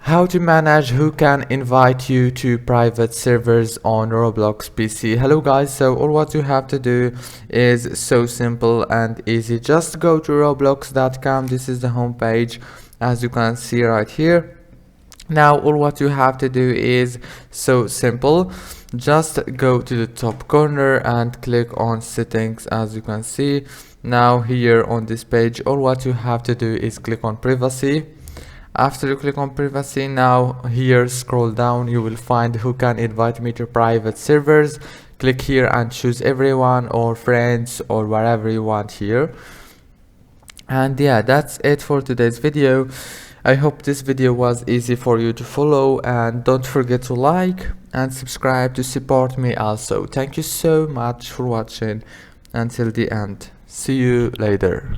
How to manage who can invite you to private servers on Roblox PC. Hello guys, so all what you have to do is so simple and easy. Just go to roblox.com. This is the home page, as you can see right here. Now all what you have to do is so simple. Just go to the top corner and click on settings, as you can see. Now here on this page, all what you have to do is click on privacy. After you click on privacy, now here scroll down, you will find who can invite me to private servers. Click here and choose everyone or friends or whatever you want here. And yeah, that's it for today's video. I hope this video was easy for you to follow, and don't forget to like and subscribe to support me also. Thank you so much for watching until the end. See you later.